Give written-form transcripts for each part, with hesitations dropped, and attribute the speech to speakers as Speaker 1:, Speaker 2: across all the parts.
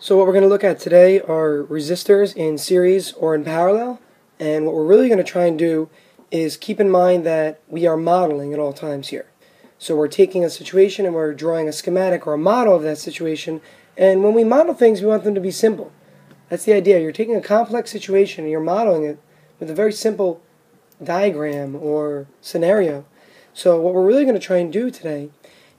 Speaker 1: So what we're going to look at today are resistors in series or in parallel, and what we're really going to try and do is keep in mind that we are modeling at all times here. So we're taking a situation and we're drawing a schematic or a model of that situation, and when we model things we want them to be simple. That's the idea. You're taking a complex situation and you're modeling it with a very simple diagram or scenario. So what we're really going to try and do today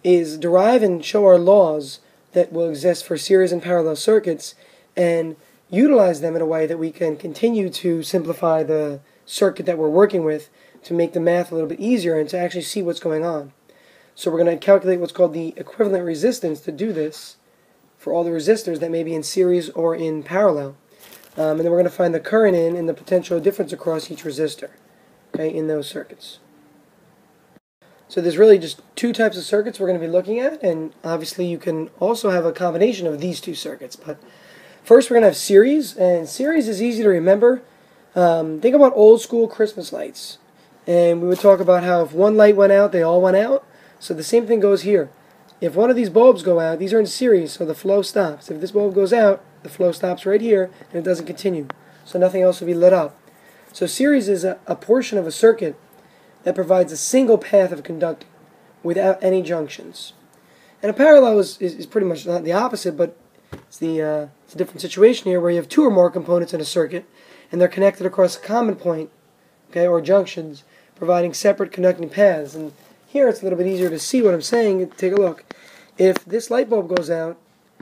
Speaker 1: is derive and show our laws that will exist for series and parallel circuits and utilize them in a way that we can continue to simplify the circuit that we're working with to make the math a little bit easier and to actually see what's going on. So we're going to calculate what's called the equivalent resistance to do this for all the resistors that may be in series or in parallel. And then we're going to find the current in and the potential difference across each resistor, okay, in those circuits. So there's really just two types of circuits we're going to be looking at, and obviously you can also have a combination of these two circuits. But first we're going to have series, and series is easy to remember. Think about old school Christmas lights, and we would talk about how if one light went out, they all went out. So the same thing goes here. If one of these bulbs go out, these are in series, so the flow stops. If this bulb goes out, the flow stops right here, and it doesn't continue. So nothing else will be lit up. So series is a portion of a circuit that provides a single path of conducting without any junctions. And a parallel is pretty much not the opposite, but it's a different situation here where you have two or more components in a circuit, and they're connected across a common point, okay, or junctions, providing separate conducting paths. And here it's a little bit easier to see what I'm saying. Take a look. If this light bulb goes out,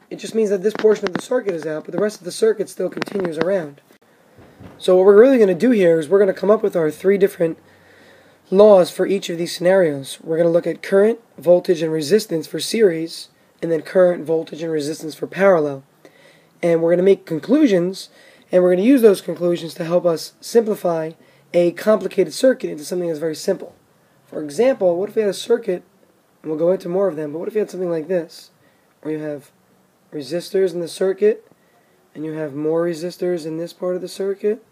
Speaker 1: it just means that this portion of the circuit is out, but the rest of the circuit still continues around. So what we're really going to do here is we're going to come up with our three different laws for each of these scenarios. We're going to look at current, voltage, and resistance for series, and then current, voltage, and resistance for parallel. And we're going to make conclusions, and we're going to use those conclusions to help us simplify a complicated circuit into something that's very simple. For example, what if we had a circuit, and we'll go into more of them, but what if you had something like this, where you have resistors in the circuit, and you have more resistors in this part of the circuit,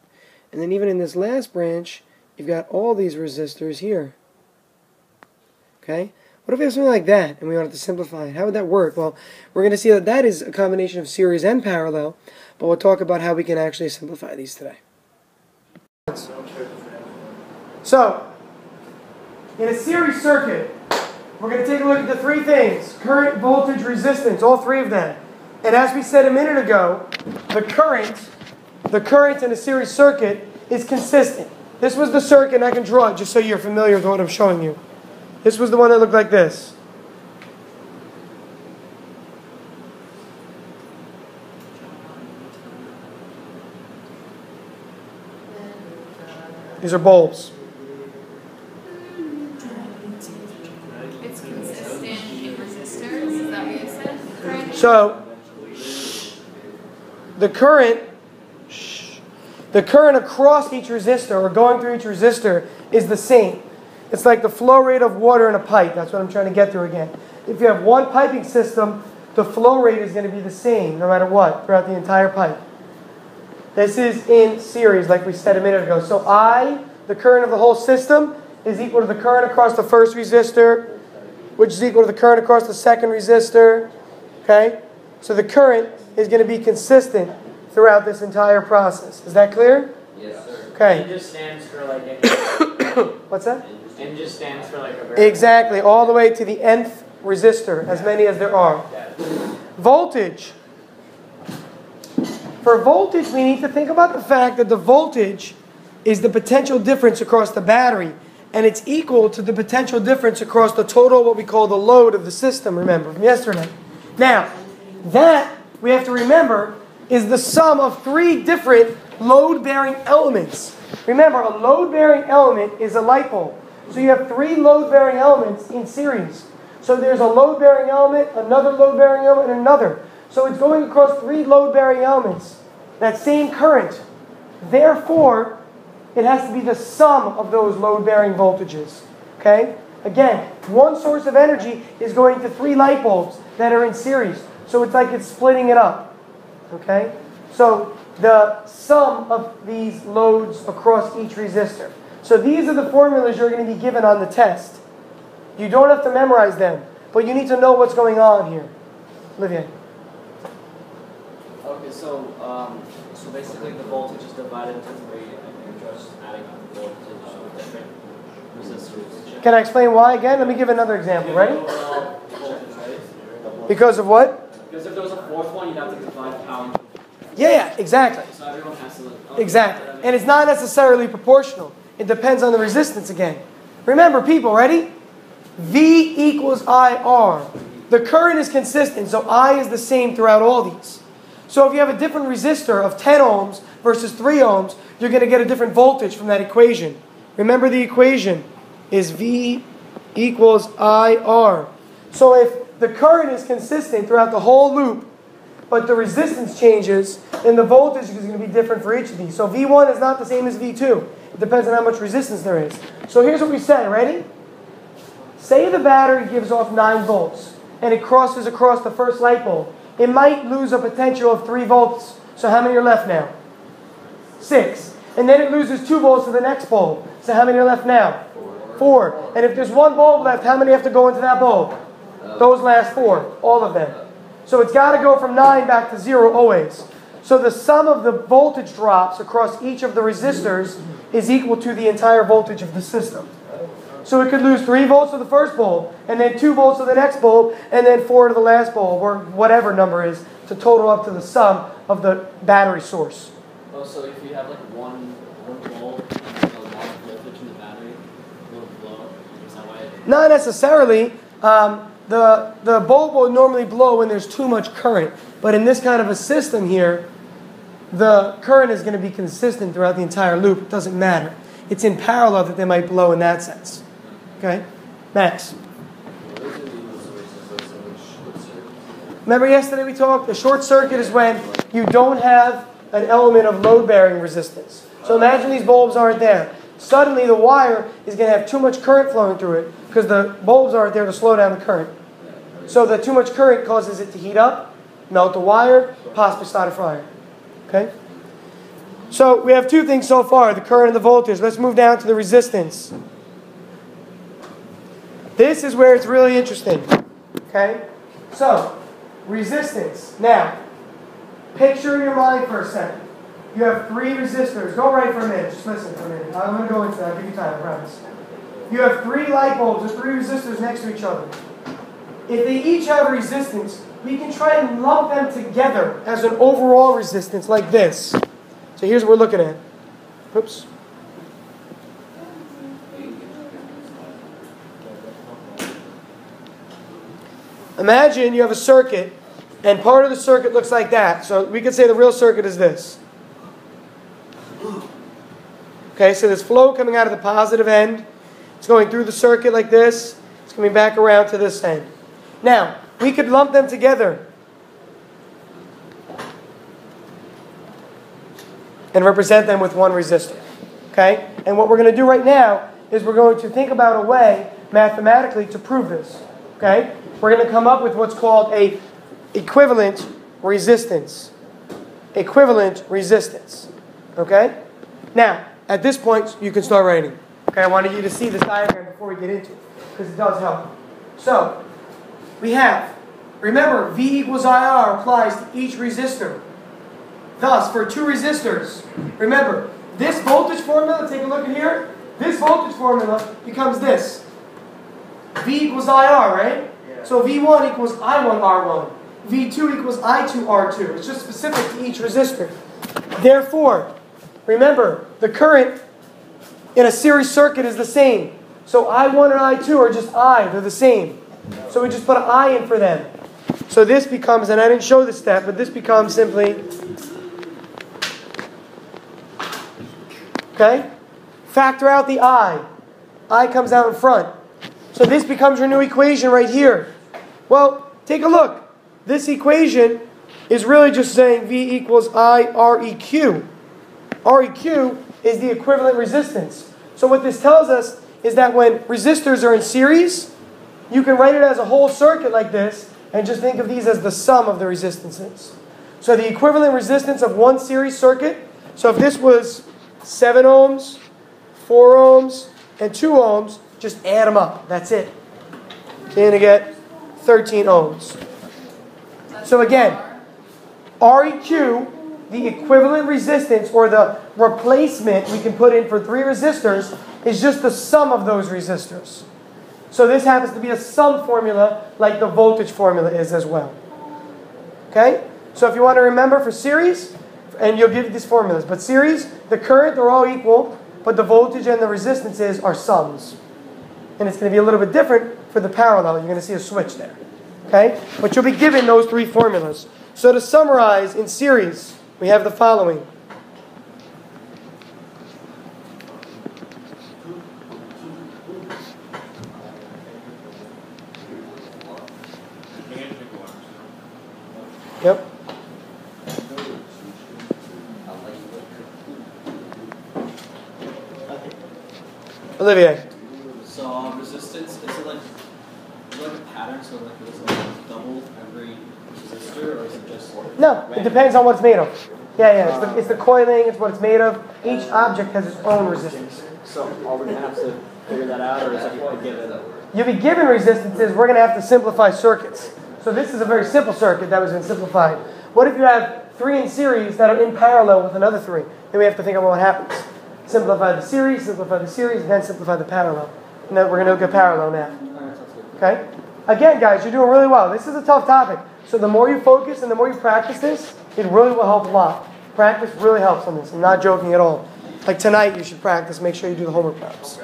Speaker 1: and then even in this last branch, you've got all these resistors here. Okay? What if we have something like that and we wanted to simplify it? How would that work? Well, we're going to see that that is a combination of series and parallel, but we'll talk about how we can actually simplify these today. So, in a series circuit, we're going to take a look at the three things: current, voltage, resistance, all three of them. And as we said a minute ago, the current in a series circuit is consistent. This was the circuit, and I can draw it just so you're familiar with what I'm showing you. This was the one that looked like this. These are bulbs.
Speaker 2: It's consistent in resistors, is that what you said? Current?
Speaker 1: So, the current across each resistor, or going through each resistor, is the same. It's like the flow rate of water in a pipe. That's what I'm trying to get through again. If you have one piping system, the flow rate is going to be the same no matter what throughout the entire pipe. This is in series, like we said a minute ago. So I, the current of the whole system, is equal to the current across the first resistor, which is equal to the current across the second resistor. Okay? So the current is going to be consistent throughout this entire process. Is that clear?
Speaker 3: Yes, sir.
Speaker 1: Okay.
Speaker 3: N just stands for like
Speaker 1: What's that?
Speaker 3: N just stands for like a very
Speaker 1: Exactly, all the way to the nth resistor, as many as there are. Voltage. For voltage, we need to think about the fact that the voltage is the potential difference across the battery, and it's equal to the potential difference across the total, what we call the load of the system, remember, from yesterday. Now, that, we have to remember, is the sum of three different load-bearing elements. Remember, a load-bearing element is a light bulb. So you have three load-bearing elements in series. So there's a load-bearing element, another load-bearing element, and another. So it's going across three load-bearing elements. That same current. Therefore, it has to be the sum of those load-bearing voltages. Okay? Again, one source of energy is going to three light bulbs that are in series. So it's like it's splitting it up. Okay? So the sum of these loads across each resistor. So these are the formulas you're going to be given on the test. You don't have to memorize them, but you need to know what's going on here. Olivia.
Speaker 3: Okay, so basically the voltage is divided into three, and you're just adding up the voltage of different resistors.
Speaker 1: Can I explain why again? Let me give another example. Ready?
Speaker 3: Voltage, right?
Speaker 1: Because of what?
Speaker 3: Because if there was a fourth one, you'd have to divide power.
Speaker 1: Yeah, exactly.
Speaker 3: So everyone has to.
Speaker 1: Exactly. And it's not necessarily proportional. It depends on the resistance again. Remember, people, ready? V equals IR. The current is consistent, so I is the same throughout all these. So if you have a different resistor of 10 ohms versus 3 ohms, you're going to get a different voltage from that equation. Remember the equation is V equals IR. So if the current is consistent throughout the whole loop, but the resistance changes, then the voltage is going to be different for each of these. So V1 is not the same as V2. It depends on how much resistance there is. So here's what we say, ready? Say the battery gives off 9 volts, and it crosses across the first light bulb. It might lose a potential of 3 volts. So how many are left now? 6. And then it loses 2 volts to the next bulb. So how many are left now? 4. And if there's 1 bulb left, how many have to go into that bulb? Those last 4, all of them. So it's got to go from 9 back to 0 always. So the sum of the voltage drops across each of the resistors is equal to the entire voltage of the system. So it could lose 3 volts to the first bulb, and then 2 volts to the next bulb, and then 4 to the last bulb, or whatever number is, to total up to the sum of the battery source.
Speaker 3: Oh, so if you have like one bulb and a lot of voltage in the battery, it will blow. Is that why?
Speaker 1: Not necessarily. The bulb will normally blow when there's too much current. But in this kind of a system here, the current is going to be consistent throughout the entire loop. It doesn't matter. It's in parallel that they might blow in that sense. Okay? Max. Remember yesterday we talked? The short circuit is when you don't have an element of load-bearing resistance. So imagine these bulbs aren't there. Suddenly the wire is going to have too much current flowing through it because the bulbs aren't there to slow down the current. So that too much current causes it to heat up, melt the wire, possibly start a fire. Okay? So we have 2 things so far, the current and the voltage. Let's move down to the resistance. This is where it's really interesting. Okay? So, resistance. Now, picture in your mind for a second. You have 3 resistors. Go right for a minute. Just listen for a minute. I'm going to go into that. I'll give you time, I promise. You have 3 light bulbs or 3 resistors next to each other. If they each have resistance, we can try and lump them together as an overall resistance like this. So here's what we're looking at. Oops. Imagine you have a circuit, and part of the circuit looks like that. So we could say the real circuit is this. Okay, so there's flow coming out of the positive end. It's going through the circuit like this. It's coming back around to this end. Now, we could lump them together and represent them with one resistor. Okay? And what we're going to do right now is we're going to think about a way, mathematically, to prove this. Okay? We're going to come up with what's called a equivalent resistance. Equivalent resistance. Okay? Now, at this point, you can start writing. Okay, I wanted you to see this diagram before we get into it, because it does help. So, we have, remember, V equals IR applies to each resistor. Thus, for 2 resistors, remember, this voltage formula, take a look at here, this voltage formula becomes this. V equals IR, right? Yeah. So V1 equals I1 R1. V2 equals I2 R2. It's just specific to each resistor. Therefore, remember, the current in a series circuit is the same. So I1 and I2 are just I. They're the same. So we just put an I in for them. So this becomes, and I didn't show this step, but this becomes simply, okay? Factor out the I. I comes out in front. So this becomes your new equation right here. Well, take a look. This equation is really just saying V equals I Req. Req is the equivalent resistance. So what this tells us is that when resistors are in series, you can write it as a whole circuit like this, and just think of these as the sum of the resistances. So the equivalent resistance of one series circuit, so if this was 7 ohms, 4 ohms, and 2 ohms, just add them up. That's it. So you're going to get 13 ohms. So again, REQ, the equivalent resistance or the replacement we can put in for 3 resistors, is just the sum of those resistors. So this happens to be a sum formula like the voltage formula is as well. Okay? So if you want to remember for series, and you'll give these formulas, but series, the current, they're all equal, but the voltage and the resistances are sums. And it's going to be a little bit different for the parallel. You're going to see a switch there. Okay? But you'll be given those 3 formulas. So to summarize, in series, we have the following. Yep. Olivier.
Speaker 3: So resistance, is it like a pattern? So like is it like double every resistor, or is it just like
Speaker 1: No, it depends on what it's made of. Yeah. It's the coiling, it's what it's made of. Each object has its own resistance.
Speaker 3: So are we going to have to figure that out, or is it a given?
Speaker 1: You'll be given resistances, we're going to have to simplify circuits. So this is a very simple circuit that was been simplified. What if you have 3 in series that are in parallel with another 3? Then we have to think about what happens. Simplify the series, and then simplify the parallel. And then we're going to look at parallel now. Okay? Again, guys, you're doing really well. This is a tough topic. So the more you focus and the more you practice this, it really will help a lot. Practice really helps on this. I'm not joking at all. Like tonight, you should practice. Make sure you do the homework perhaps.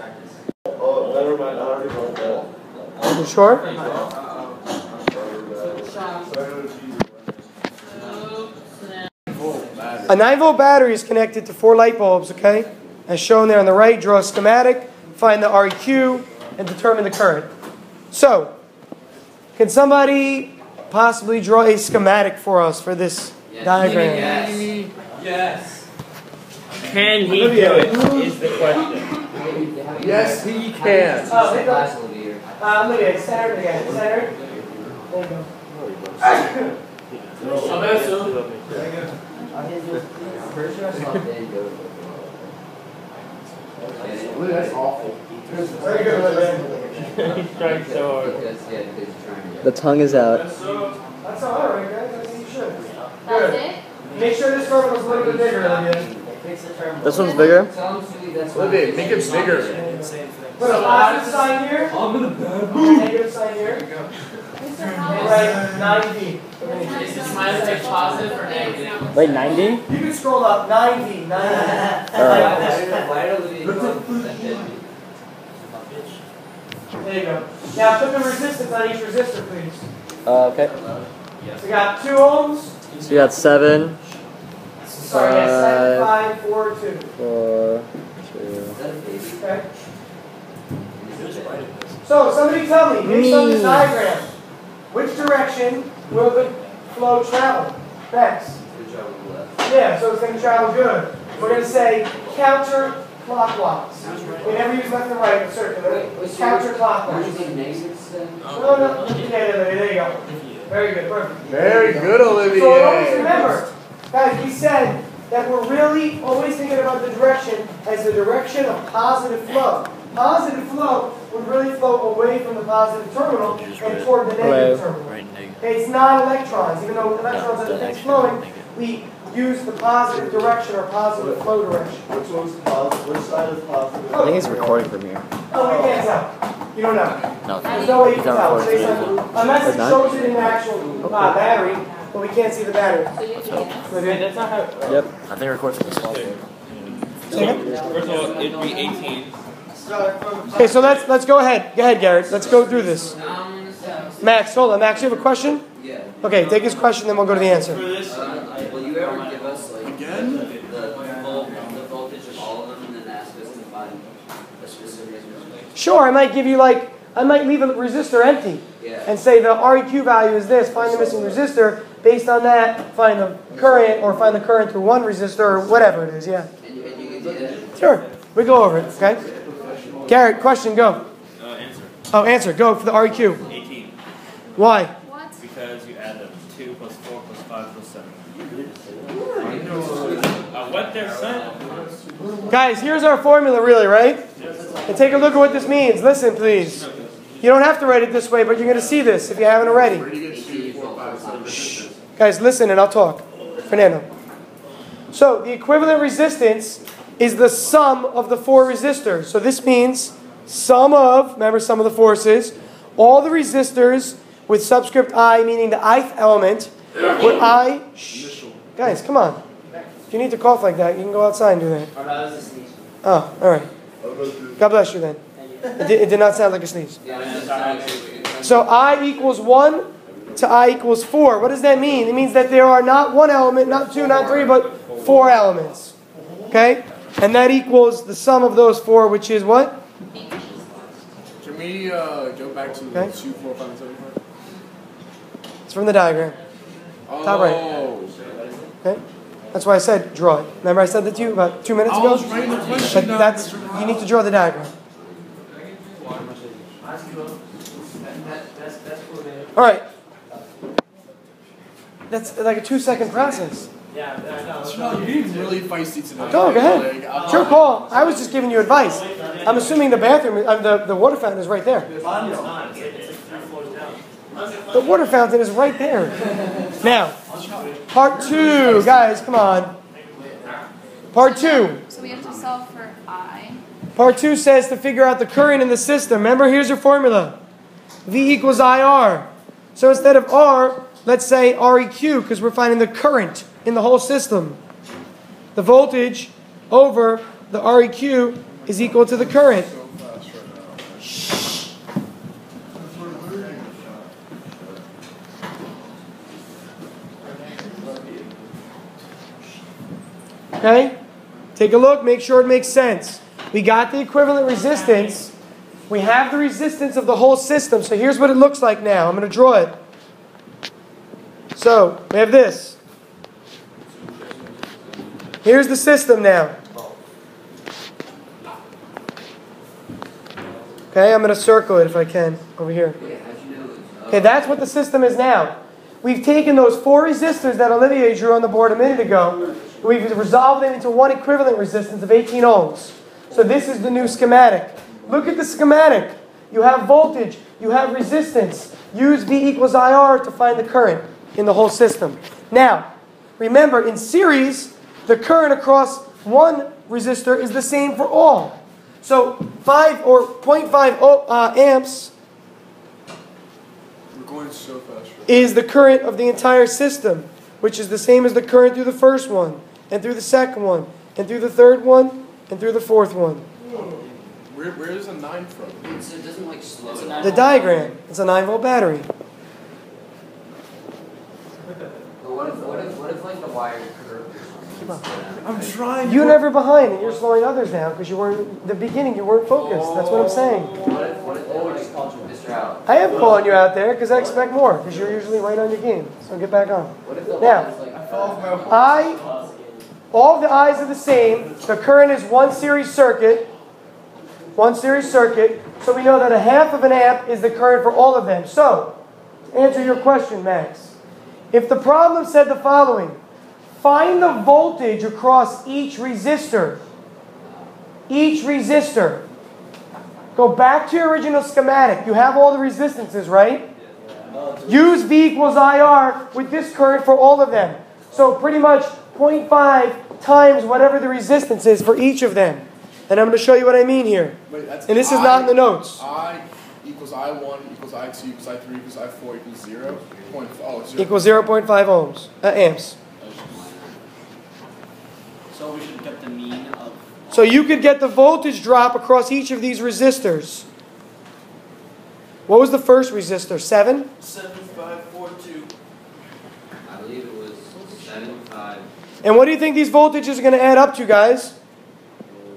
Speaker 4: Oh, never mind. I already wrote that.
Speaker 1: You sure? A 9-volt battery is connected to 4 light bulbs, okay? As shown there on the right, draw a schematic, find the REQ, and determine the current. So, can somebody possibly draw a schematic for us for this diagram?
Speaker 5: Yes. Can he do it? Is the question.
Speaker 4: Yes, he can.
Speaker 1: Oh, there you go. Look at it. Center again. Center. There you go.
Speaker 4: That's awful.
Speaker 1: Very good,
Speaker 5: He's trying so hard.
Speaker 6: The tongue is out.
Speaker 1: That's all right, guys. I think you should.
Speaker 2: That's
Speaker 1: Good.
Speaker 2: it?
Speaker 1: Make sure this terminal is a little bit bigger, Olivia.
Speaker 6: This one's bigger?
Speaker 4: Olivia, make it bigger.
Speaker 1: Put a positive sign here. Negative sign here. And write 90.
Speaker 5: Is this minus positive or negative?
Speaker 6: Wait, 90?
Speaker 1: You can scroll up 90. There you go. Now put the resistance on each resistor, please.
Speaker 6: Okay.
Speaker 1: We got 2 ohms.
Speaker 6: So you got 7,
Speaker 1: Sorry, yeah, 7, 5, 4, 2.
Speaker 6: 4, 2.
Speaker 1: Okay. So somebody tell me, based on this diagram, which direction will the flow travel? Next. Yeah, so it's going to travel good. We're going to say counterclockwise. We never use left and right in circular. Counterclockwise. No. Yeah, there you go. Very good, perfect.
Speaker 4: Very good, Olivia.
Speaker 1: So always remember, guys, we said that we're really always thinking about the direction as the direction of positive flow. Positive flow would really flow away from the positive terminal and toward the negative terminal. Okay, it's not electrons. Even though electrons are the things flowing, we use the positive direction or positive flow direction.
Speaker 4: Which one's positive? Which side is positive?
Speaker 6: I think he's recording from here.
Speaker 1: Oh, we can't tell. You don't know.
Speaker 6: No.
Speaker 1: There's no way you
Speaker 6: He's
Speaker 1: can
Speaker 6: not
Speaker 1: tell.
Speaker 6: recording.
Speaker 1: Based on, unless it shows it in the actual battery, but we can't see the battery.
Speaker 5: That's not how.
Speaker 6: Yep. I think recording from this one.
Speaker 5: First of all, it'd be 18.
Speaker 1: Okay, so let's go ahead. Go ahead, Garrett. Let's go through this. Max, hold on. Max, you have a question?
Speaker 7: Yeah.
Speaker 1: Okay, take his question, then we'll go to the answer.
Speaker 7: Will you ever give us like the voltage of all of them and then ask us to find a specific resistor?
Speaker 1: Sure, I might give you I might leave a resistor empty and say the REQ value is this. Find the missing resistor. Based on that, find the current or find the current through one resistor or whatever it is. Yeah.
Speaker 7: And you can do that?
Speaker 1: Sure. We go over it. Okay. Garrett, question, go.
Speaker 5: Answer.
Speaker 1: Oh, answer. Go for the REQ.
Speaker 5: 18.
Speaker 1: Why?
Speaker 2: What?
Speaker 5: Because you add them 2 plus 4 plus 5 plus 7. What they're saying?
Speaker 1: Guys, here's our formula really, right? And take a look at what this means. Listen, please. You don't have to write it this way, but you're going to see this if you haven't already. Shh. Guys, listen and I'll talk. Fernando. So the equivalent resistance is the sum of the four resistors. So this means sum of, remember sum of the forces, all the resistors with subscript I, meaning the ith element, where I, guys, come on. If you need to cough like that, you can go outside and do that.
Speaker 3: Oh, no, that was a sneeze.
Speaker 1: Oh, all right. God bless you then. It did not sound like a sneeze. So I equals 1 to I equals 4. What does that mean? It means that there are not one element, not two, not three, but 4 elements. Okay? And that equals the sum of those 4, which is what?
Speaker 4: Can we go back to 2, 4, 5, and 7?
Speaker 1: It's from the diagram. Top right. Okay? That's why I said draw it. Remember I said that to you about 2 minutes ago?
Speaker 4: I was writing the question.
Speaker 1: But that's, you need to draw the diagram. All right. That's like a 2-second process.
Speaker 3: Yeah, I know.
Speaker 4: You're getting really feisty today.
Speaker 1: Go ahead. It's your call. I was just giving you advice. I'm assuming the bathroom, the water fountain is right there. The water fountain is right there. Now, part 2, guys, come on. Part 2.
Speaker 2: So we have to solve for I.
Speaker 1: Part 2 says to figure out the current in the system. Remember, here's your formula. V equals IR. So instead of R, let's say REQ, because we're finding the current in the whole system. The voltage over the REQ is equal to the current. Okay? Take a look, make sure it makes sense. We got the equivalent resistance. We have the resistance of the whole system. So here's what it looks like now. I'm going to draw it. So, we have this. Here's the system now. Okay, I'm going to circle it if I can over here. Okay, that's what the system is now. We've taken those 4 resistors that Olivier drew on the board a minute ago. We've resolved them into one equivalent resistance of 18 ohms. So this is the new schematic. Look at the schematic. You have voltage. You have resistance. Use V equals IR to find the current in the whole system. Now, remember, in series, the current across one resistor is the same for all. So 5 or 0.5 amps
Speaker 4: We're going so fast.
Speaker 1: is the current of the entire system, which is the same as the current through the first one, and through the second one, and through the third one, and through the fourth one.
Speaker 4: Where is a 9 from?
Speaker 7: So it doesn't like slow it
Speaker 1: The diagram. It's a 9-volt battery.
Speaker 7: What if like the wire curved or something?
Speaker 4: I'm trying.
Speaker 1: You're never behind, and you're slowing others down because you weren't. The beginning, you weren't focused. That's what I'm saying.
Speaker 7: What if they like called you Mr. Out?
Speaker 1: I am calling you out there because I expect more because you're usually right on your game. So get back on.
Speaker 7: What if the
Speaker 1: Now,
Speaker 7: line's like
Speaker 1: all the I's are the same. The current is one series circuit. One series circuit. So we know that a half of an amp is the current for all of them. So, to answer your question, Max, if the problem said the following, find the voltage across each resistor. Each resistor. Go back to your original schematic. You have all the resistances, right? Use V equals IR with this current for all of them. So pretty much 0.5 times whatever the resistance is for each of them. And I'm going to show you what I mean here.
Speaker 4: Wait, that's
Speaker 1: And this is not in the notes.
Speaker 4: I equals I1 equals I2 equals I3 equals I4 equals 0.
Speaker 1: Equals 0.5 ohms, amps.
Speaker 5: So we should get the mean of...
Speaker 1: So you could get the voltage drop across each of these resistors. What was the first resistor? 7?
Speaker 4: 7542.
Speaker 7: I believe it was 7.5.
Speaker 1: And what do you think these voltages are going to add up to, guys?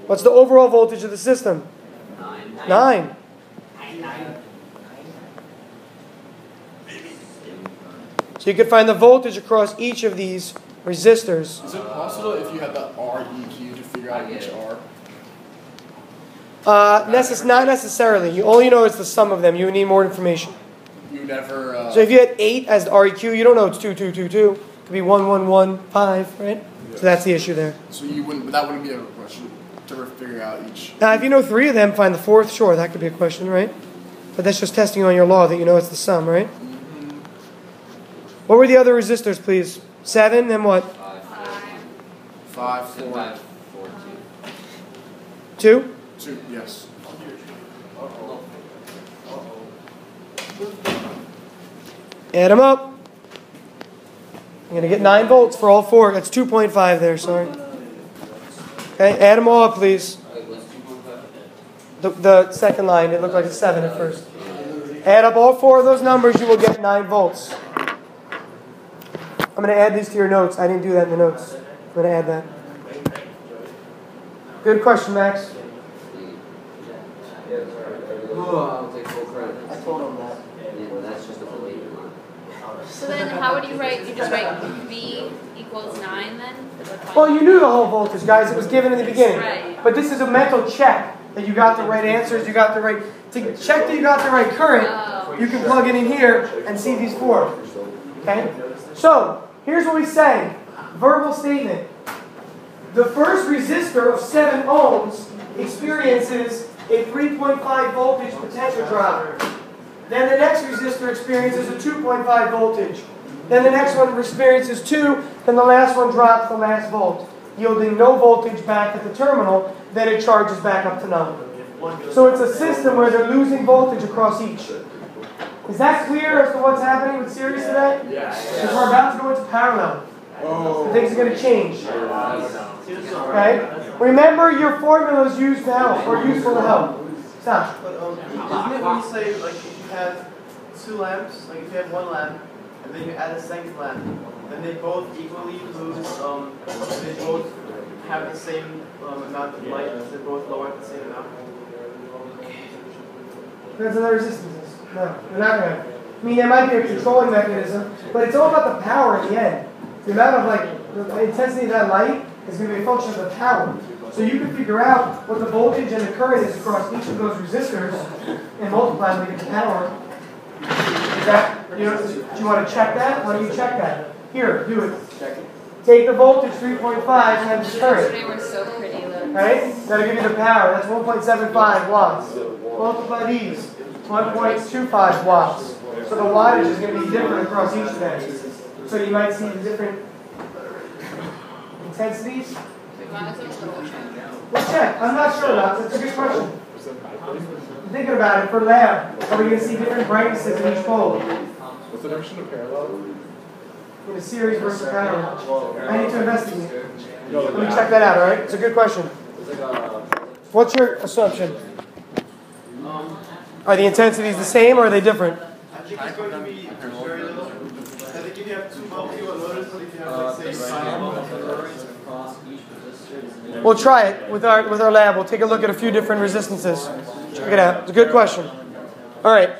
Speaker 1: What's the overall voltage of the system? 9. So you could find the voltage across each of these resistors.
Speaker 4: Is it possible if you had the REQ to figure out which R?
Speaker 1: Not necessarily. You only know it's the sum of them. You need more information.
Speaker 4: You never.
Speaker 1: So if you had 8 as the REQ, you don't know it's 2, 2, 2, 2. It could be 1, 1, 1, 5, right? So that's the issue there.
Speaker 4: So you wouldn't. That wouldn't be a question to figure out each.
Speaker 1: Now, if you know 3 of them, find the 4th. Sure, that could be a question, right? But that's just testing on your law that you know it's the sum, right? What were the other resistors, please? 7, then what?
Speaker 4: 5, 4.
Speaker 7: 5, 4,
Speaker 1: 2?
Speaker 4: 2, yes.
Speaker 1: Add them up. I'm going to get 9 volts for all 4. That's 2.5 there, sorry. Okay, add them all up, please.
Speaker 7: 2. Wait, what's 2.5?
Speaker 1: The second line, it looked like a 7 at first. Add up all 4 of those numbers, you will get 9 volts. I'm going to add these to your notes. I didn't do that in the notes. I'm going to add that. Good question, Max.
Speaker 7: I'll take full credit.
Speaker 1: I told him that.
Speaker 7: Yeah, that's just a belief line.
Speaker 2: So then how would you write, you just write V equals 9 then?
Speaker 1: Well, you knew the whole voltage, guys. It was given in the beginning.
Speaker 2: Right.
Speaker 1: But this is a mental check that you got the right answers, you got the right... To check that you got the right current, you can plug it in here and see these 4. Okay? So, here's what we say. Verbal statement. The first resistor of 7 ohms experiences a 3.5 voltage potential drop. Then the next resistor experiences a 2.5 voltage. Then the next one experiences 2. Then the last one drops the last volt, yielding no voltage back at the terminal. Then it charges back up to 9. So it's a system where they're losing voltage across each. Is that clear as to what's happening with series today? Because we're about to go into parallel. So things are going to change. Okay? Remember your formulas used to help, or useful to help. Stop.
Speaker 8: But isn't it when you say, like, if you have 2 lamps, like if you have 1 lamp, and then you add a second lamp, then they both equally lose, they both have the same amount of light, they both lower at the same amount?
Speaker 1: Depends on the resistances. No, they're not going to. I mean, there might be a controlling mechanism, but it's all about the power in the end. The amount of, like, the intensity of that light is going to be a function of the power. So you can figure out what the voltage and the current is across each of those resistors and multiply them to get the power. Is that, do you want to check that? Why don't you check that? Here, do it. Take the voltage 3.5 times the current.
Speaker 2: They were so pretty though.
Speaker 1: Right? That'll give you the power. That's 1.75 watts. Multiply these. 1.25 watts. So the wattage is going to be different across each of them. So you might see the different intensities. We'll check. I'm not sure about it. That's a good question. I'm thinking about it for lab. Are we going to see different brightnesses in each pole?
Speaker 4: What's the difference in a parallel?
Speaker 1: In a series versus parallel. I need to investigate. Let me check that out, alright? It's a good question. What's your assumption? Are the intensities the same or are they different?
Speaker 8: I think it's going to be very little. I think if you have 2 volts, you will notice, but if you have, like, say,
Speaker 1: We'll try it with our lab. We'll take a look at a few different resistances. Check it out. It's a good question. Alright.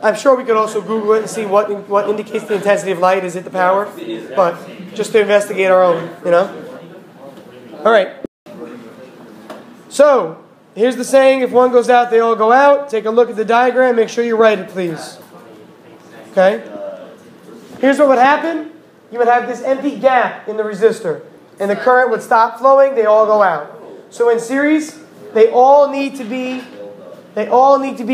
Speaker 1: I'm sure we could also Google it and see what indicates the intensity of light. Is it the power? But just to investigate our own, you know? Alright. So, here's the saying, if one goes out, they all go out. Take a look at the diagram. Make sure you write it, please. Okay? Here's what would happen. You would have this empty gap in the resistor. And the current would stop flowing. They all go out. So in series, they all need to be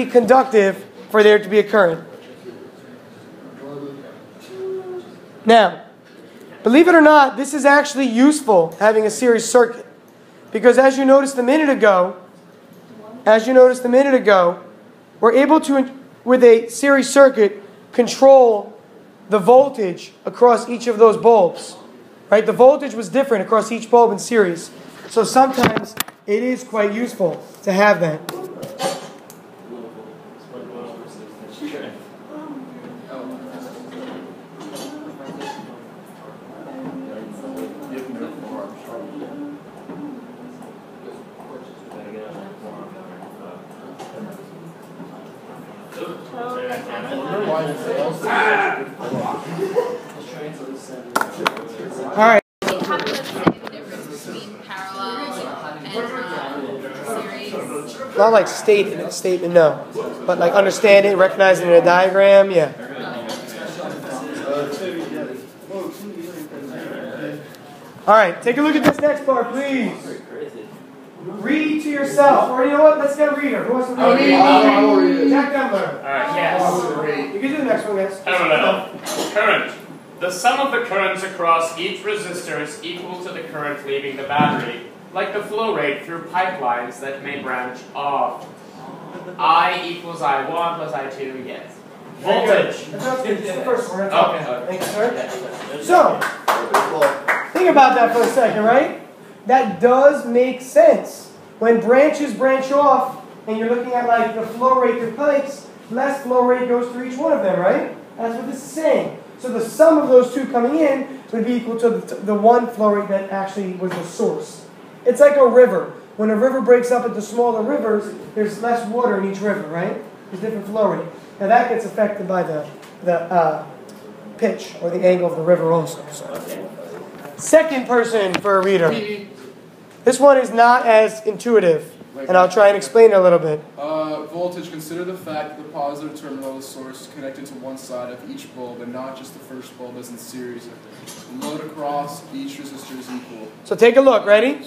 Speaker 1: conductive for there to be a current. Now, believe it or not, this is actually useful, having a series circuit. Because as you noticed a minute ago, we're able to, with a series circuit, control the voltage across each of those bulbs. Right? The voltage was different across each bulb in series. So sometimes it is quite useful to have that. All right.
Speaker 2: How does it make a difference between parallel and series?
Speaker 1: Not like statement, no. But like understanding, recognizing in a diagram, yeah. All right, take a look at this next part, please. Read to yourself. Or you know what? Let's get a reader. Who wants to read?
Speaker 4: I'll read it.
Speaker 1: Jack Denver.
Speaker 5: Alright, yes.
Speaker 1: You can do the next one, guys.
Speaker 5: Parallel. Current. The sum of the currents across each resistor is equal to the current leaving the battery, like the flow rate through pipelines that may branch off. I equals I1 plus I2, yes. Voltage.
Speaker 1: That's the first one. That's
Speaker 5: Okay.
Speaker 1: okay. Thank you, sir. So, think about that for a second, right? That does make sense. When branches branch off, and you're looking at like the flow rate through pipes, less flow rate goes through each one of them, right? That's what this is saying. So the sum of those two coming in would be equal to the one flow rate that actually was the source. It's like a river. When a river breaks up into smaller rivers, there's less water in each river, right? There's different flow rate. Now that gets affected by the pitch or the angle of the river also. So. Second person for a reader. This one is not as intuitive, and I'll try and explain it a little bit.
Speaker 4: Voltage, consider the fact that the positive terminal of the source is connected to one side of each bulb and not just the first bulb as in series. Load across each resistor is equal.
Speaker 1: So take a look, ready?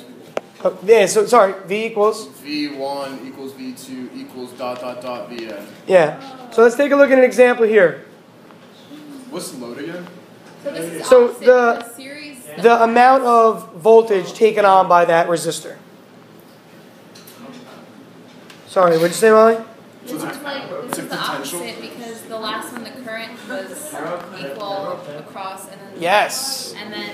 Speaker 1: Oh, yeah, so sorry, V equals?
Speaker 4: V1 equals V2 equals ... Vn.
Speaker 1: Yeah. So let's take a look at an example here.
Speaker 4: What's load again?
Speaker 2: So this is
Speaker 1: So
Speaker 2: opposite
Speaker 1: the-
Speaker 2: series.
Speaker 1: The amount of voltage taken on by that resistor. Sorry, what'd you say, Molly?
Speaker 2: This is
Speaker 4: it's a
Speaker 2: the
Speaker 4: potential.
Speaker 2: opposite because the last one, the current was equal across, and then
Speaker 1: Yes.
Speaker 2: and then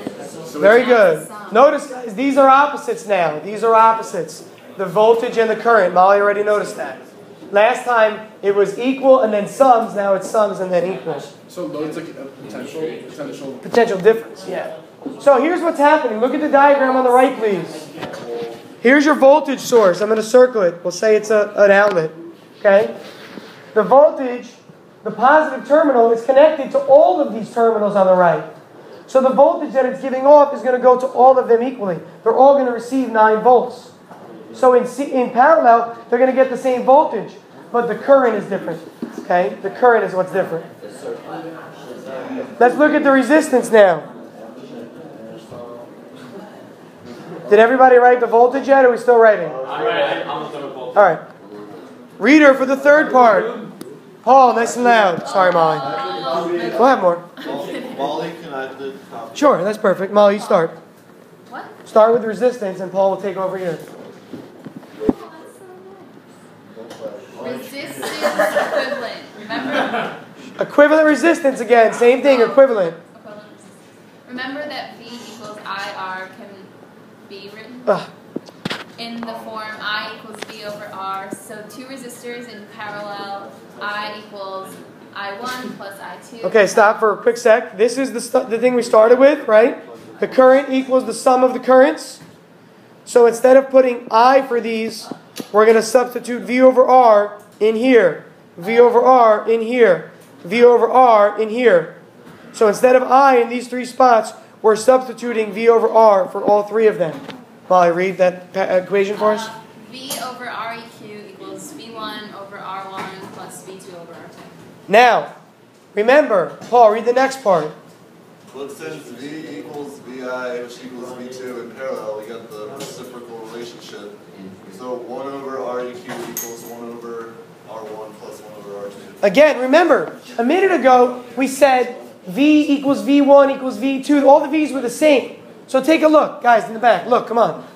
Speaker 1: Very
Speaker 2: that's
Speaker 1: good.
Speaker 2: the sum.
Speaker 1: Notice, guys, these are opposites now. These are opposites. The voltage and the current. Molly already noticed that. Last time it was equal and then sums. Now it's sums and then equals.
Speaker 4: So load's like a
Speaker 1: Potential difference, yeah. So here's what's happening. Look at the diagram on the right, please. Here's your voltage source. I'm going to circle it. We'll say it's an outlet. Okay? The voltage, the positive terminal, is connected to all of these terminals on the right. So the voltage that it's giving off is going to go to all of them equally. They're all going to receive 9 volts. So in parallel, they're going to get the same voltage, but the current is different. Okay? The current is what's different. Let's look at the resistance now. Did everybody write the voltage yet, or are we still writing?
Speaker 5: I'm ready. I'm done with voltage.
Speaker 1: All right. Reader for the third part. Paul, nice and loud. Sorry, Molly. We'll have more.
Speaker 9: Molly, can I do copy?
Speaker 1: Sure, that's perfect. Molly, you start.
Speaker 2: What?
Speaker 1: Start with resistance, and Paul will take over here.
Speaker 2: Resistance equivalent. Remember?
Speaker 1: Equivalent resistance again. Same thing, equivalent.
Speaker 2: Equivalent resistance. Remember that V equals IR can be written in the form I equals V over R. So two resistors in parallel. I equals I1 plus I2.
Speaker 1: Okay, stop for a quick sec. This is the thing we started with, right? The current equals the sum of the currents. So instead of putting I for these, we're going to substitute V over R in here. V over R in here. V over R in here. So instead of I in these 3 spots, we're substituting V over R for all 3 of them. Molly, read that equation for us.
Speaker 2: V over REQ equals V1 over R1 plus V2 over R2.
Speaker 1: Now, remember, Paul, read the next part.
Speaker 9: Well, since V equals VI, which equals V2 in parallel, we got the reciprocal relationship. So 1 over REQ equals 1 over R1 plus 1 over R2.
Speaker 1: Again, remember, a minute ago, we said V equals V1 equals V2. All the V's were the same. So take a look, guys, in the back. Look, come on.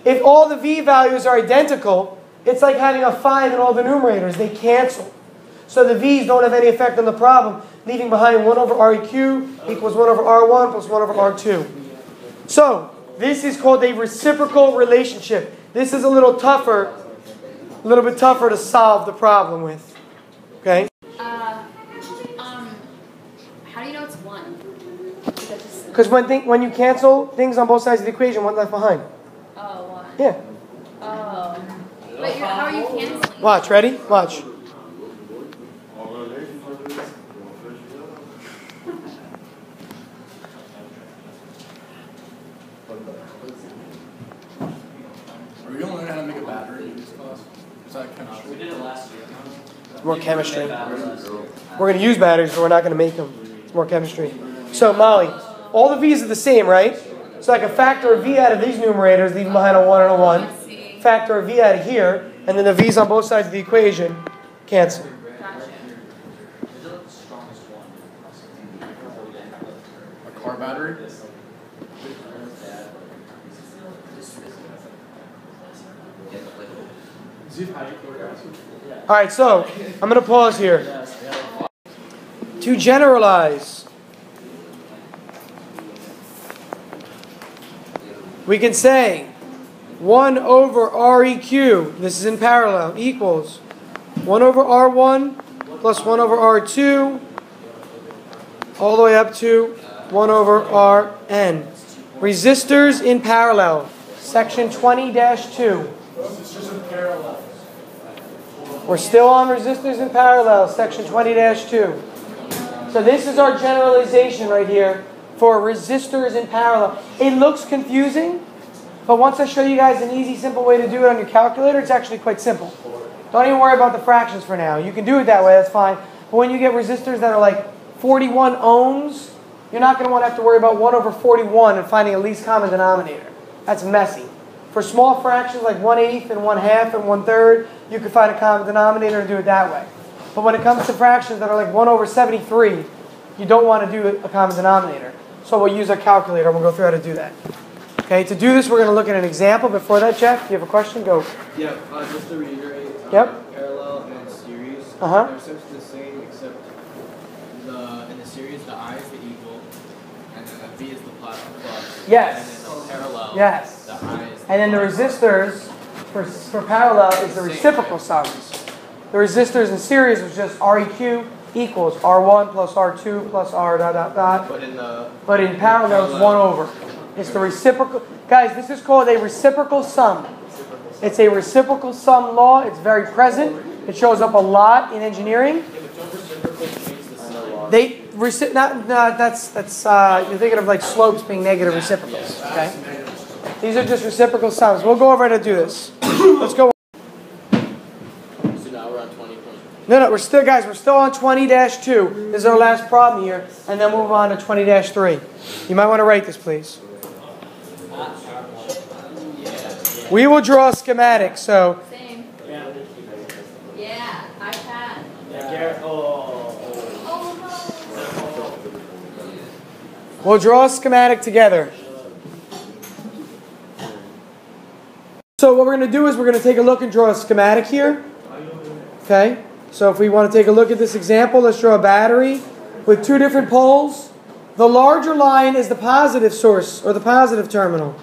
Speaker 1: If all the V values are identical, it's like having a 5 in all the numerators. They cancel. So the V's don't have any effect on the problem, leaving behind 1 over REQ equals 1 over R1 plus 1 over R2. So this is called a reciprocal relationship. This is a little bit tougher to solve the problem with. Okay?
Speaker 2: How do you know it's 1?
Speaker 1: Because when you cancel things on both sides of the equation, one left behind.
Speaker 2: Oh, 1.
Speaker 1: Yeah.
Speaker 2: Oh. But how are you canceling?
Speaker 1: Watch, ready? Watch.
Speaker 4: Are we going to learn how to make a battery in this class? Is that chemistry?
Speaker 3: We did it last year.
Speaker 1: It's more chemistry.
Speaker 3: Last year.
Speaker 1: We're going to use batteries, but we're not going to make them. It's more chemistry. So, Molly, all the V's are the same, right? So I can factor a V out of these numerators, leaving behind a 1 and a 1. Factor a V out of here, and then the V's on both sides of the equation cancel.
Speaker 2: Gotcha.
Speaker 4: our battery.
Speaker 1: All right, so I'm going to pause here. To generalize, we can say 1 over REQ, this is in parallel, equals 1 over R1 plus 1 over R2, all the way up to 1 over Rn. Resistors in parallel, section 20-2. We're still on resistors in parallel, section 20-2. So this is our generalization right here for resistors in parallel. It looks confusing, but once I show you guys an easy, simple way to do it on your calculator, it's actually quite simple. Don't even worry about the fractions for now. You can do it that way, that's fine. But when you get resistors that are like 41 ohms, you're not going to want to have to worry about 1 over 41 and finding a least common denominator. That's messy. For small fractions like 1/8 and 1/2 and 1/3, you can find a common denominator and do it that way. But when it comes to fractions that are like 1 over 73, you don't want to do a common denominator. So we'll use our calculator and we'll go through how to do that. Okay, to do this, we're going to look at an example. Before that, Jeff, do you have a question? Go.
Speaker 8: Yeah, just to reiterate,
Speaker 1: Yep.
Speaker 8: parallel and series,
Speaker 1: Uh-huh.
Speaker 8: they're essentially the same, except in the series, the I is the equal, and then the B is the plus.
Speaker 1: Yes.
Speaker 8: And then the parallel,
Speaker 1: Yes.
Speaker 8: the I is the
Speaker 1: And then the resistors for parallel is the reciprocal sums. The resistors in series was just REQ equals R1 plus R2 plus R dot dot dot. But in parallel it's 1 over. It's the reciprocal. Guys, this is called a reciprocal sum. It's a reciprocal sum law. It's very present. It shows up a lot in engineering. You're thinking of like slopes being negative reciprocals. Okay. These are just reciprocal sums. We'll go over how to do this. Let's go.
Speaker 8: So now we're on 20.
Speaker 1: No, we're still on 20-2. This is our last problem here, and then we'll move on to 20-3. You might want to write this, please. We will draw a schematic, so.
Speaker 2: Same. Yeah, iPad.
Speaker 1: We'll draw a schematic together. So what we're going to do is we're going to take a look and draw a schematic here. Okay? So if we want to take a look at this example, let's draw a battery with 2 different poles. The larger line is the positive source, or the positive terminal.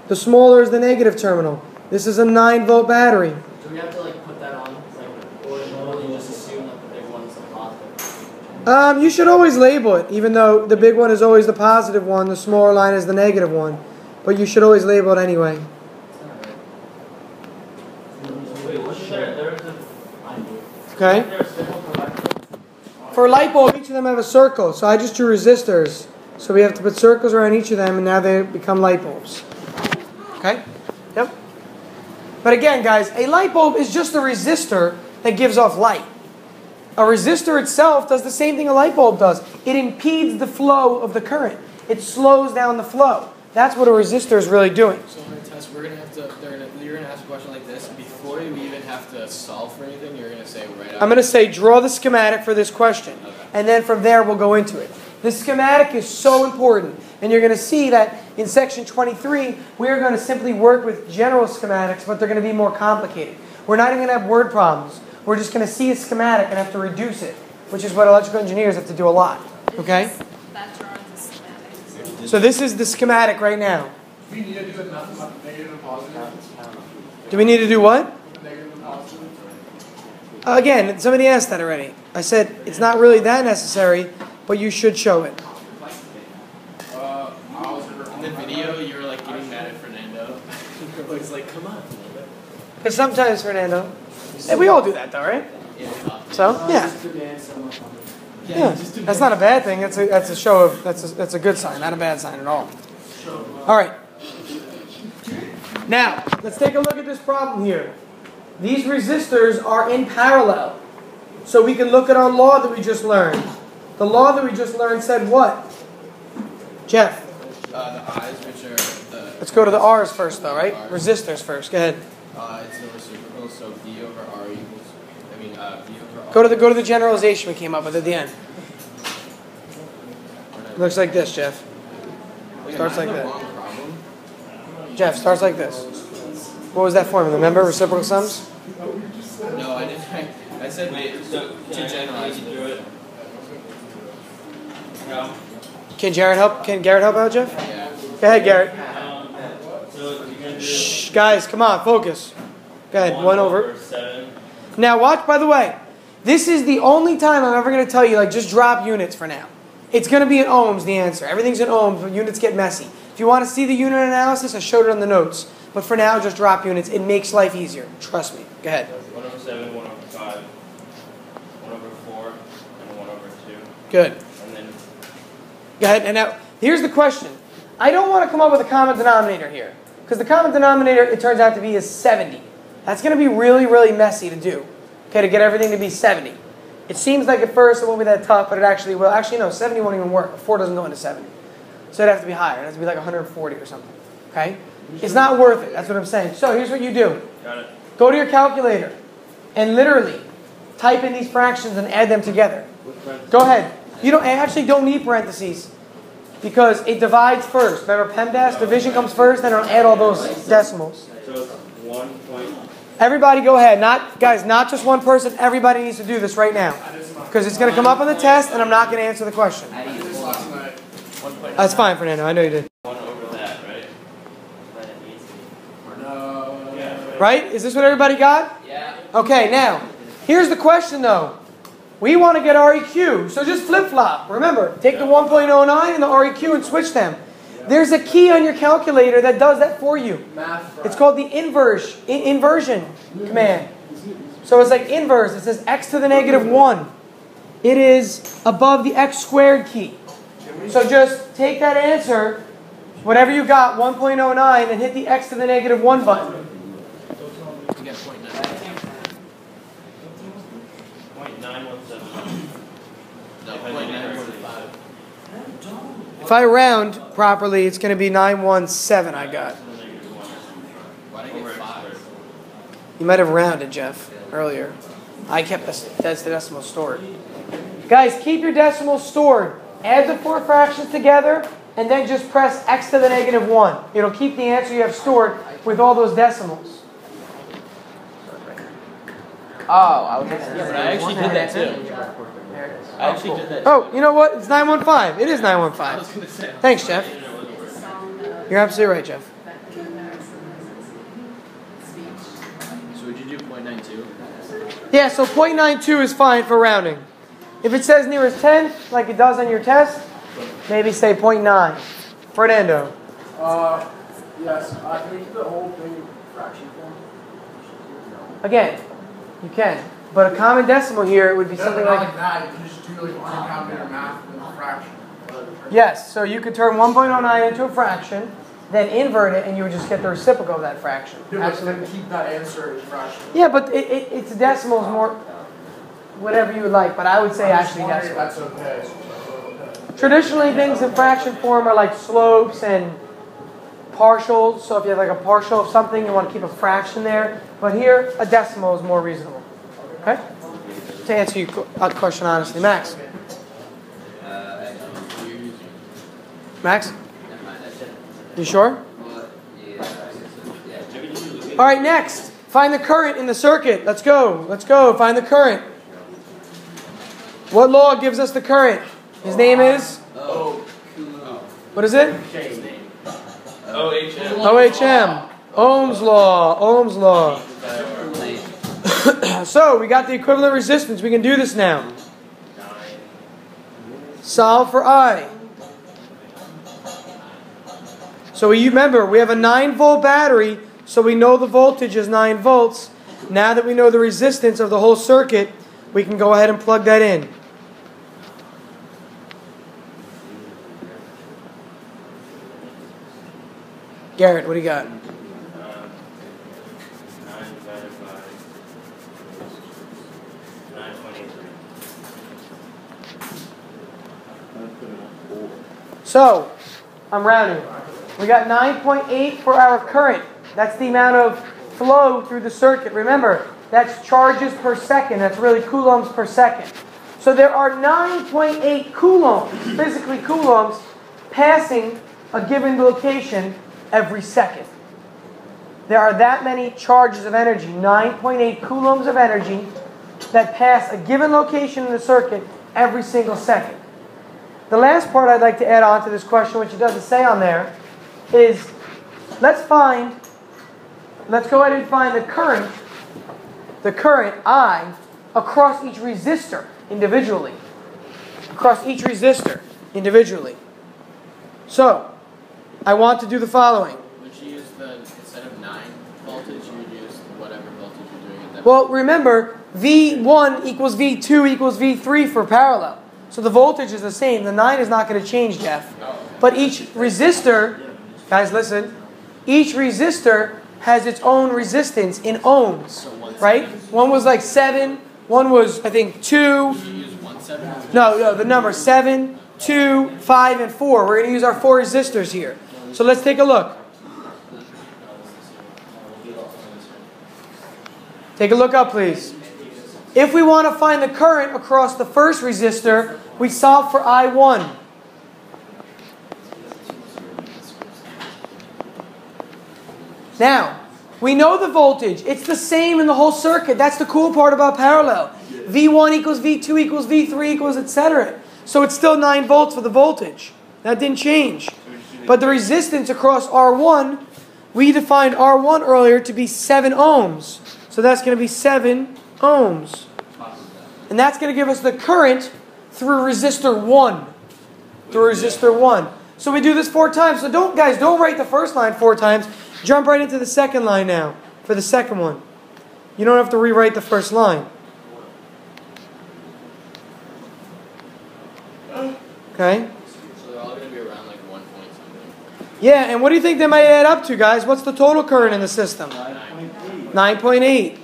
Speaker 1: The smaller is the negative terminal. This is a 9-volt battery.
Speaker 3: Do we have to put that on? Or will you just assume that the big one is the positive?
Speaker 1: You should always label it, even though the big one is always the positive one, the smaller line is the negative one. But you should always label it anyway. Okay? For a light bulb, each of them have a circle, so I just drew resistors. So we have to put circles around each of them, and now they become light bulbs. Okay? Yep. But again, guys, a light bulb is just a resistor that gives off light. A resistor itself does the same thing a light bulb does. It impedes the flow of the current. It slows down the flow. That's what a resistor is really doing.
Speaker 8: So on a test, you're going to ask a question like this. Before you even have to solve for anything, you're going to say right out.
Speaker 1: I'm going to say, draw the schematic for this question.
Speaker 8: Okay.
Speaker 1: And then from there, we'll go into it. The schematic is so important. And you're going to see that in section 23, we're going to simply work with general schematics, but they're going to be more complicated. We're not even going to have word problems. We're just going to see a schematic and have to reduce it, which is what electrical engineers have to do a lot. Okay?
Speaker 2: That drawing is schematic.
Speaker 1: So this is the schematic right now.
Speaker 4: Do we need to do the negative and positive?
Speaker 1: Do we need to do what?
Speaker 4: Negative and positive?
Speaker 1: Again, somebody asked that already. I said it's not really that necessary, but you should show it.
Speaker 8: In the video, you were getting mad at Fernando. Everybody's like, come on.
Speaker 1: Because sometimes, Fernando, we all do that though, right? So, yeah. Yeah, that's not a bad thing. That's a show of, that's a good sign, not a bad sign at all. All right. Now, let's take a look at this problem here. These resistors are in parallel. So we can look at our law that we just learned. The law that we just learned said what? Jeff?
Speaker 8: The I's, which are the...
Speaker 1: Let's go to the R's first though, right? Resistors first. Go ahead.
Speaker 8: It's the reciprocal, so V over R equals... V over R...
Speaker 1: Go to the generalization we came up with at the end. Looks like this, Jeff. Starts like that. Jeff, starts like this. What was that formula? Remember reciprocal sums?
Speaker 10: No, I didn't. I said wait. So to generalize it. No.
Speaker 1: Can Garrett help out, Jeff?
Speaker 10: Yeah.
Speaker 1: Go ahead, Garrett. Shh, guys, come on, focus. Go ahead, 1 over
Speaker 11: 7.
Speaker 1: Now watch, by the way, this is the only time I'm ever going to tell you, like, just drop units for now. It's going to be in ohms, the answer. Everything's in ohms, but units get messy. If you want to see the unit analysis, I showed it on the notes. But for now, just drop units. It makes life easier. Trust me. Go ahead.
Speaker 11: 1 over 7, 1 over 5, 1 over 4, and 1 over 2.
Speaker 1: Good.
Speaker 11: And then...
Speaker 1: Go ahead. And now, here's the question. I don't want to come up with a common denominator here. Because the common denominator, it turns out to be is 70. That's going to be really, really messy to do. Okay, to get everything to be 70. It seems like at first it won't be that tough, but it actually will. Actually, no, 70 won't even work. 4 doesn't go into 70. So it'd have to be higher. It has to be like 140 or something. Okay? It's not worth it. That's what I'm saying. So here's what you do.
Speaker 11: Got it.
Speaker 1: Go to your calculator and literally type in these fractions and add them together. Go ahead. You don't need parentheses because it divides first. Remember, PEMDAS, division comes first, then it'll add all those decimals.
Speaker 11: So it's 1 point...
Speaker 1: Everybody go ahead. Not just one person. Everybody needs to do this right now. Because it's going to come up on the test and I'm not going to answer the question. That's fine, Fernando. I know you did.
Speaker 11: 1 over that, right? But it needs to be...
Speaker 1: Right? Is this what everybody got?
Speaker 7: Yeah.
Speaker 1: Okay, now, here's the question though. We want to get REQ, so just flip-flop. Remember, take the 1.09 and the REQ and switch them. There's a key on your calculator that does that for you. It's called the inversion command. So it's like inverse. It says x to the negative 1. It is above the x squared key. So just take that answer, whatever you got, 1.09, and hit the x to the negative 1 button.
Speaker 10: You get 0.9.
Speaker 11: 0.917.
Speaker 10: No, 0.945.
Speaker 1: If I round properly, it's going to be 917 I got.
Speaker 10: Why did I get 5?
Speaker 1: You might have rounded, Jeff, earlier. I kept the decimal stored. Guys, keep your decimals stored. Add the 4 fractions together, and then just press x to the negative 1. It'll keep the answer you have stored with all those decimals.
Speaker 10: Oh, I actually did that too. I actually did that too.
Speaker 1: Oh, you know what? It's 915. It is 915. Thanks, Jeff. You're absolutely right, Jeff.
Speaker 10: So would you do 0.92?
Speaker 1: Yeah, so 0.92 is fine for rounding. If it says nearest 10, like it does on your test, maybe say 0.9. Fernando.
Speaker 4: Yes. Can we do the whole thing in fraction form?
Speaker 1: Again, you can. But a common decimal here, it would be something
Speaker 4: Not
Speaker 1: like...
Speaker 4: like that. You can just do like on calculator math with a fraction.
Speaker 1: Yes, so you could turn 1.09 into a fraction, then invert it, and you would just get the reciprocal of that fraction.
Speaker 4: Absolutely. Keep that answer as fraction.
Speaker 1: Yeah, but it's decimals more... Whatever you would like, but I would say actually decimal.
Speaker 4: That's okay.
Speaker 1: Traditionally, things in fraction form are like slopes and partials. So if you have like a partial of something, you want to keep a fraction there. But here, a decimal is more reasonable. Okay? To answer your question honestly. Max? Max? You sure? All right, next. Find the current in the circuit. Let's go. Let's go. Find the current. What law gives us the current? His name is? What is it?
Speaker 11: OHM.
Speaker 1: OHM. Ohm's law. Ohm's law. So, we got the equivalent resistance. We can do this now. Solve for I. So you remember, we have a 9-volt battery, so we know the voltage is 9 volts. Now that we know the resistance of the whole circuit, we can go ahead and plug that in. Garrett, what do you got?
Speaker 11: 9 divided by 9.83.
Speaker 1: So, I'm rounding. We got 9.8 for our current. That's the amount of flow through the circuit. Remember, that's charges per second. That's really coulombs per second. So there are 9.8 coulombs, physically coulombs, passing a given location every second. There are that many charges of energy, 9.8 coulombs of energy, that pass a given location in the circuit every single second. The last part I'd like to add on to this question, which it doesn't say on there, is let's go ahead and find the current I across each resistor individually. So, I want to do the following.
Speaker 10: Would you use instead of 9 voltage, you would use whatever voltage you're doing at that
Speaker 1: Well, remember, V1 equals V2 equals V3 for parallel. So the voltage is the same. The 9 is not going to change, Jeff. But each resistor, guys listen, each resistor has its own resistance in ohms, right? One was like 7, one was, I think, 2.
Speaker 10: You use 1 7?
Speaker 1: No, the number 7, 2, 5, and 4. We're going to use our 4 resistors here. So let's take a look. Take a look up, please. If we want to find the current across the first resistor, we solve for I1. Now, we know the voltage. It's the same in the whole circuit. That's the cool part about parallel. V1 equals V2 equals V3 equals etc. So it's still 9 volts for the voltage. That didn't change. But the resistance across R1, we defined R1 earlier to be 7 ohms. So that's going to be 7 ohms. And that's going to give us the current through resistor 1. So we do this 4 times. So don't write the first line 4 times. Jump right into the second line now for the second one. You don't have to rewrite the first line. Okay?
Speaker 10: So they're all going to be around like 1 point something.
Speaker 1: Yeah, and what do you think they might add up to, guys? What's the total current in the system? 9.8.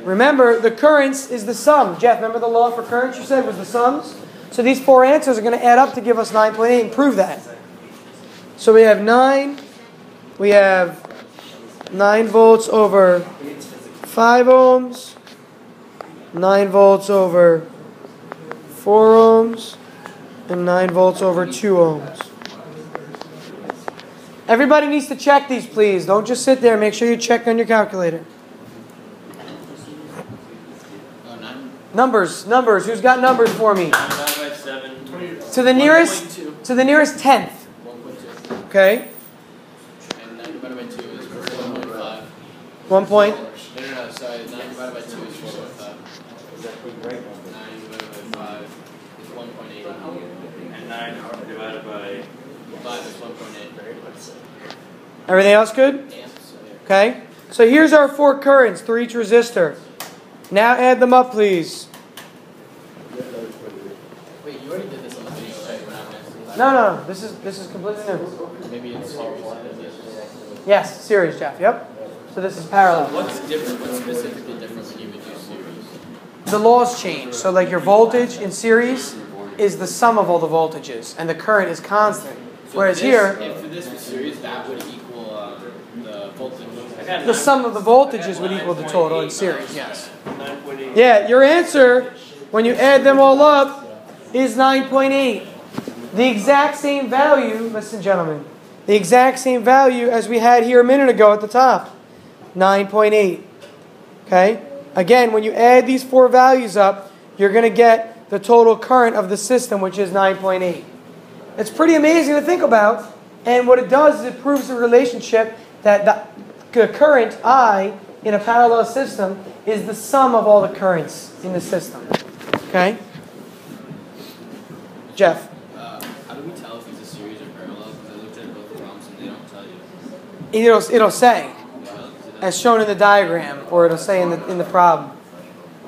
Speaker 1: Remember, the currents is the sum. Jeff, remember the law for currents you said was the sums? So these 4 answers are going to add up to give us 9.8 and prove that. So we have 9. We have 9 volts over 5 ohms. 9 volts over 4 ohms. And 9 volts over 2 ohms. Everybody needs to check these, please. Don't just sit there. Make sure you check on your calculator. Numbers. Who's got numbers for me?
Speaker 11: 9 divided by 7.
Speaker 1: To the nearest tenth.
Speaker 10: 1.2.
Speaker 1: Okay.
Speaker 10: And 9 divided by 2 is 1.5.
Speaker 1: 1 point.
Speaker 10: No, sorry. 9 divided by 2 is 4.5. 9 divided by 5 is 1.8.
Speaker 11: And 9 divided by
Speaker 10: 5 is 1.8.
Speaker 1: Everything else good? Okay. So here's our 4 currents through each resistor. Now add them up, please.
Speaker 10: Wait, you already did this on the video, right?
Speaker 1: No. This is completely new.
Speaker 10: Maybe it's series.
Speaker 1: Yes, series, Jeff. Yep. So this is parallel.
Speaker 10: What's different? What's specifically different when you would do series?
Speaker 1: The laws change. So like your voltage in series is the sum of all the voltages, and the current is constant. Whereas here,
Speaker 10: if this was series, that would equal the voltage.
Speaker 1: the sum of the voltages would equal the total in series. Yes. Yeah, your answer, when you add them all up, is 9.8. The exact same value, listen gentlemen, the exact same value as we had here a minute ago at the top. 9.8. Okay? Again, when you add these 4 values up, you're going to get the total current of the system, which is 9.8. It's pretty amazing to think about, and what it does is it proves the relationship that the current I in a parallel system is the sum of all the currents in the system. Okay? Jeff?
Speaker 10: How do we tell if it's a series or parallel? Because I looked at both problems and they don't tell you.
Speaker 1: It'll say, as shown in the diagram, or it'll say in the problem.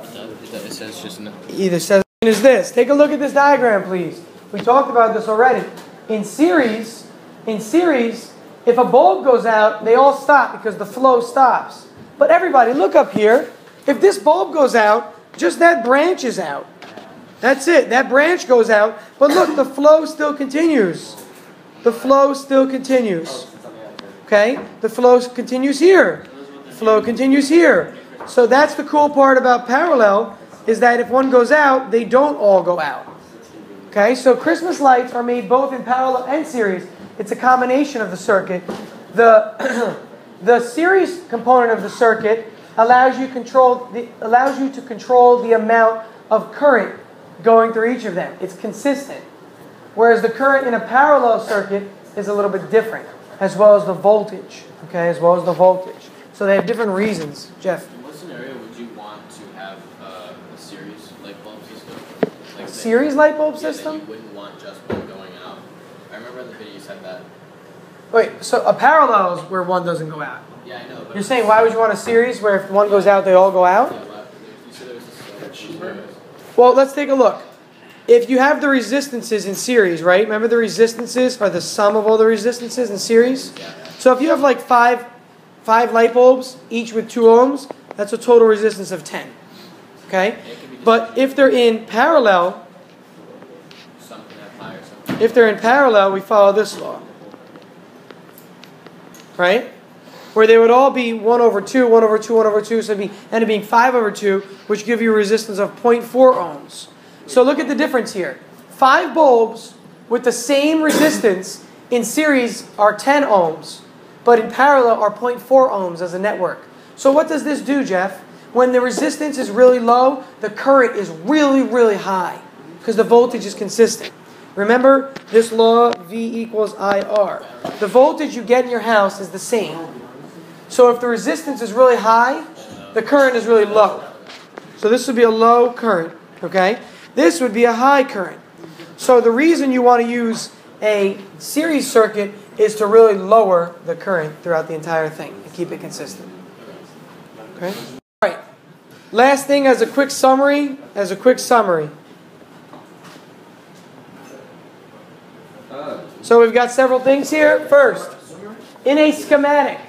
Speaker 10: It says just no.
Speaker 1: Either says is this. Take a look at this diagram, please. We talked about this already. In series, if a bulb goes out, they all stop because the flow stops. But everybody, look up here. If this bulb goes out, just that branch is out. That's it. That branch goes out. But look, the flow still continues. The flow still continues. Okay? The flow continues here. The flow continues here. So that's the cool part about parallel, is that if one goes out, they don't all go out. Okay, so Christmas lights are made both in parallel and series. It's a combination of the circuit. The the series component of the circuit allows you to control the amount of current going through each of them. It's consistent. Whereas the current in a parallel circuit is a little bit different, as well as the voltage. Okay, as well as the voltage. So they have different reasons. Jeff?
Speaker 10: In what scenario would you want to have a series light bulb system? Like
Speaker 1: Series light bulb system?
Speaker 10: That you wouldn't want just one going out. I remember in the video you said that.
Speaker 1: Wait, so a parallel is where one doesn't go out.
Speaker 10: Yeah, I know. But
Speaker 1: You're saying why would you want a series where if one goes out, they all go out?
Speaker 10: Yeah, you said there was this.
Speaker 1: Well, let's take a look. If you have the resistances in series, right? Remember the resistances are the sum of all the resistances in series? So if you have like five light bulbs, each with 2 ohms, that's a total resistance of 10. Okay? But if they're in parallel, we follow this law. Right? Where they would all be 1 over 2, 1 over 2, 1 over 2, so it'd end up being 5 over 2, which give you a resistance of 0.4 ohms. So look at the difference here. 5 bulbs with the same resistance in series are 10 ohms, but in parallel are 0.4 ohms as a network. So what does this do, Jeff? When the resistance is really low, the current is really, really high because the voltage is consistent. Remember this law, V equals IR. The voltage you get in your house is the same. So if the resistance is really high, the current is really low. So this would be a low current, okay? This would be a high current. So the reason you want to use a series circuit is to really lower the current throughout the entire thing and keep it consistent. Okay? All right. Last thing as a quick summary. So we've got several things here. First, in a schematic,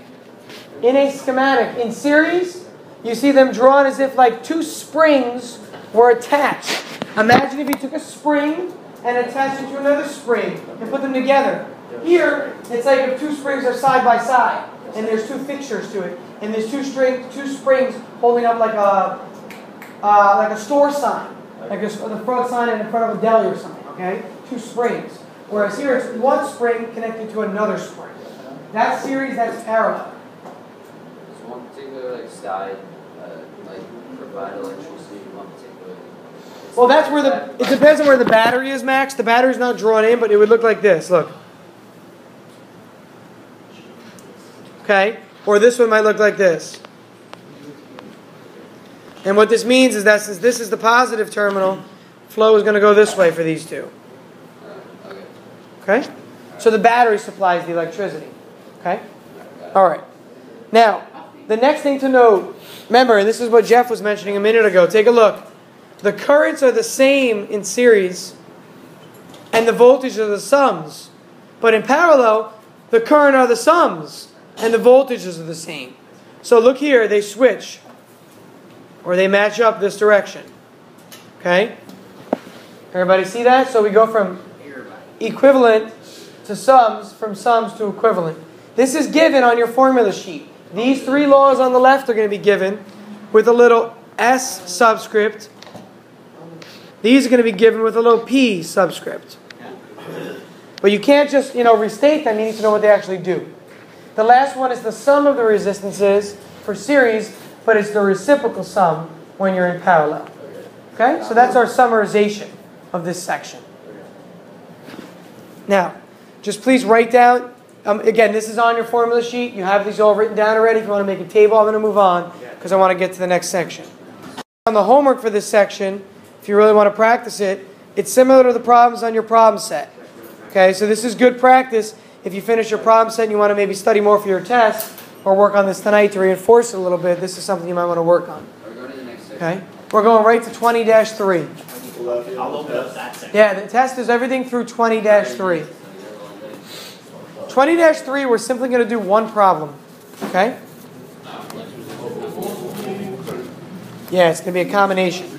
Speaker 1: in series, you see them drawn as if like 2 springs were attached. Imagine if you took a spring and attached it to another spring and put them together. Here, it's like if 2 springs are side by side and there's 2 fixtures to it, and there's 2 springs holding up like a store sign, like the front sign in front of a deli or something. Okay, 2 springs. Whereas here it's 1 spring connected to another spring. That's series. That's parallel.
Speaker 7: So one particular side provide electricity. One particular.
Speaker 1: Well, that's where it depends on where the battery is, Max. The battery's not drawn in, but it would look like this. Look. Okay? Or this one might look like this. And what this means is that since this is the positive terminal, flow is going to go this way for these 2. Okay? So the battery supplies the electricity. Okay? All right. Now, the next thing to note, remember, and this is what Jeff was mentioning a minute ago. Take a look. The currents are the same in series, and the voltages are the sums. But in parallel, the current are the sums, and the voltages are the same. So look here, they switch, or they match up this direction. Okay? Everybody see that? So we go from equivalent to sums, from sums to equivalent. This is given on your formula sheet. These 3 laws on the left are going to be given with a little S subscript. These are going to be given with a little P subscript. But you can't just, restate them. You need to know what they actually do. The last one is the sum of the resistances for series, but it's the reciprocal sum when you're in parallel. Okay? So that's our summarization of this section. Now, just please write down, again, this is on your formula sheet. You have these all written down already. If you want to make a table, I'm going to move on because I want to get to the next section. On the homework for this section, if you really want to practice it, it's similar to the problems on your problem set. Okay, so this is good practice. If you finish your problem set and you want to maybe study more for your test or work on this tonight to reinforce it a little bit, this is something you might want to work on. Okay, we're going right to 20-3.
Speaker 11: I'll open up that section.
Speaker 1: Yeah, the test is everything through 20-3. 20-3, we're simply going to do one problem. Okay? Yeah, it's going to be a combination.